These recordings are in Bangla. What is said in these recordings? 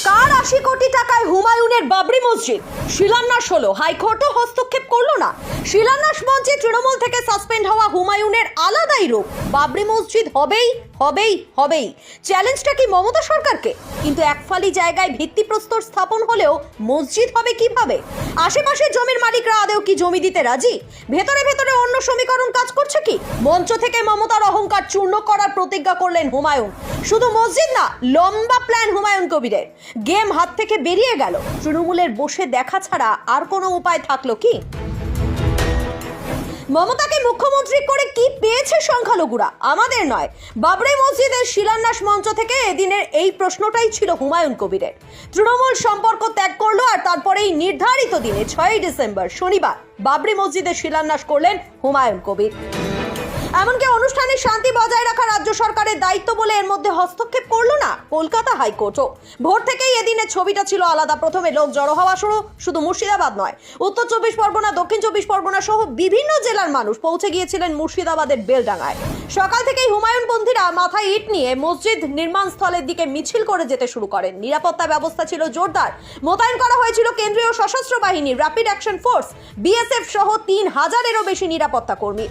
কার ৮০ কোটি টাকায় হুমায়ুনের বাবরি মসজিদ শিলান্যাস হলো, হাইকোর্টও হস্তক্ষেপ করলো না। শিলান্যাস মঞ্চে তৃণমূল থেকে সাসপেন্ড হওয়া হুমায়ুনের আলাদাই রূপ, বাবরি মসজিদ হবেই হবেই হবেই। চ্যালেঞ্জটা কি মমতা সরকারকে? কিন্তু একফালি জায়গায় ভিত্তিপ্রস্তর স্থাপন হলেও মসজিদ হবে কিভাবে? আশেপাশের জমির মালিকরা আদেও কি জমি দিতে রাজি? ভেতরে ভেতরে অন্য সমীকরণ কাজ করছে কি? মঞ্চ থেকে মমতার অহংকার চূর্ণ করার প্রতিজ্ঞা করলেন হুমায়ুন। শুধু মসজিদ না, লম্বা প্ল্যান হুমায়ুন কবিরের। গেম হাত থেকে বেরিয়ে গেল। তৃণমূলের বসে দেখা ছাড়া আর কোনো উপায় থাকলো কি? মমতাকে মুখ্যমন্ত্রী করে কি পেয়েছে সংখ্যালঘুরা? আমাদের নয়, বাবরি মসজিদের শিলান্যাস মঞ্চ থেকে এদিনের এই প্রশ্নটাই ছিল হুমায়ুন কবিরের। তৃণমূল সম্পর্ক ত্যাগ করলো আর তারপরেই নির্ধারিত দিনে 6ই ডিসেম্বর শনিবার বাবরি মসজিদের শিলান্যাস করলেন হুমায়ুন কবির। এমনকি অনুষ্ঠানে শান্তি বজায় রাখা রাজ্য সরকারের দায়িত্ব বলে এর মধ্যে হস্তক্ষেপ করলো না কলকাতা হাইকোর্টও। ভোর থেকেই এদিনের ছবিটা ছিল আলাদা। প্রথমে লোক জড়ো হওয়া শুধু মুর্শিদাবাদ নয়, উত্তর 24 পরগনা, দক্ষিণ 24 পরগনা সহ বিভিন্ন জেলার মানুষ পৌঁছে গিয়েছিলেন মুর্শিদাবাদের বেলডাঙ্গায়। সকাল থেকেই হুমায়ুনপন্থীরা মাথায় ইট নিয়ে মসজিদ নির্মাণ স্থলের দিকে মিছিল করে যেতে শুরু করেন। নিরাপত্তা ব্যবস্থা ছিল জোরদার। মোতায়েন করা হয়েছিল কেন্দ্রীয় সশস্ত্র বাহিনী, র্যাপিড অ্যাকশন ফোর্স, বিএসএফ সহ 3000-এরও বেশি নিরাপত্তা কর্মী।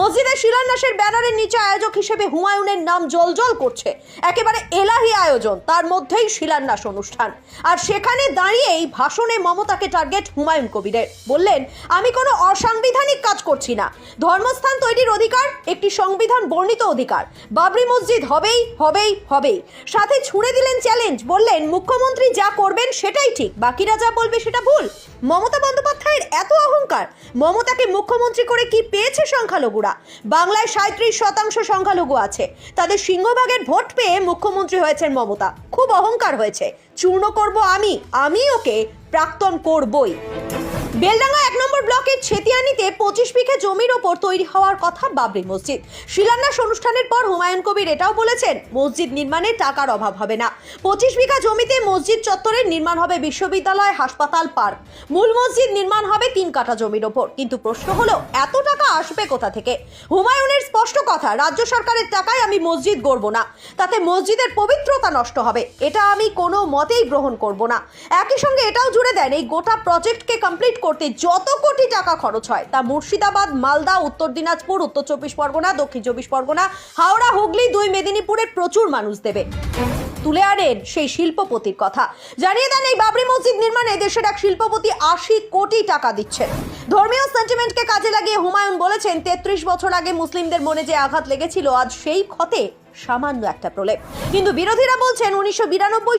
মসজিদের শিলান্যাসের ব্যানারের নিচে আয়োজক হিসেবে হুমায়ুনের নাম জলজল করছে। একেবারে এলাহি আয়োজন, তার মধ্যেই শিলান্যাস অনুষ্ঠান। আর সেখানে দাঁড়িয়েই ভাষণে মমতাকে টার্গেট হুমায়ুন কবিরের। বললেন, আমি কোনো অসাংবিধানিক কাজ করছি না। ধর্মস্থান তৈরির অধিকার একটি সংবিধান বর্ণিত অধিকার। বাবরি মসজিদ হবেই হবেই হবেই। সাথে ছুঁড়ে দিলেন চ্যালেঞ্জ। বললেন, মুখ্যমন্ত্রী যা করবেন সেটাই ঠিক, বাকিরা যা বলবে সেটা ভুল। মমতা বন্দ্যোপাধ্যায়ের এত অহংকার। মমতাকে মুখ্যমন্ত্রী করে কি পেয়েছে সংখ্যালঘুরা? বাংলায় 37% সংখ্যালঘু আছে। তাদের সিংহভাগের ভোট পেয়ে মুখ্যমন্ত্রী হয়েছেন মমতা। খুব অহংকার হয়েছে। চূর্ণ করব আমি ওকে প্রাক্তন করবই। বেলডাঙ্গা 1 নম্বর ব্লকের ছেতিয়ানিতে 25 বিঘা জমির ওপর তৈরি হওয়ার কথা বাবরি মসজিদ। শিলান্যাস অনুষ্ঠানের পর হুমায়ুন কবির এটাও বলেছেন, মসজিদ নির্মাণে টাকার অভাব হবে না। 25 বিঘা জমিতে মসজিদ চত্বরের নির্মাণ হবে বিশ্ববিদ্যালয়, হাসপাতাল, পার্ক। মূল মসজিদ নির্মাণ হবে 3 কাঠা জমির ওপর। কিন্তু প্রশ্ন হলো, এত টাকা আসবে কোথা থেকে? হুমায়ুনের স্পষ্ট কথা, রাজ্য সরকারের টাকায় আমি মসজিদ গড়ব না। তাতে মসজিদের পবিত্রতা নষ্ট হবে। এটা আমি কোনো মতেই গ্রহণ করব না। একই সঙ্গে এটাও জুড়ে দেন, এই গোটা প্রজেক্টকে কমপ্লিট করতে যত কোটি টাকা খরচ হয় তা মুর্শিদাবাদ, মালদা, উত্তর দিনাজপুর, উত্তর 24 পরগনা, দক্ষিণ 24 পরগনা, হাওড়া, হুগলি, 2 মেদিনীপুরের প্রচুর মানুষ দেবে। তুলে আনেন সেই শিল্পপতির কথা। জানিয়ে দেন, এই বাবরি মসজিদ নির্মাণে দেশের এক শিল্পপতি 80 কোটি টাকা দিচ্ছেন। ধর্মীয় সেন্টিমেন্টকে কাজে লাগিয়ে হুমায়ুন বলেছেন, 33 বছর আগে মুসলিমদের মনে যে আঘাত লেগেছিল, আজ সেই ক্ষতে সামান্য একটা প্রলেপ। কিন্তু বিরোধীরা বলছেন, 1992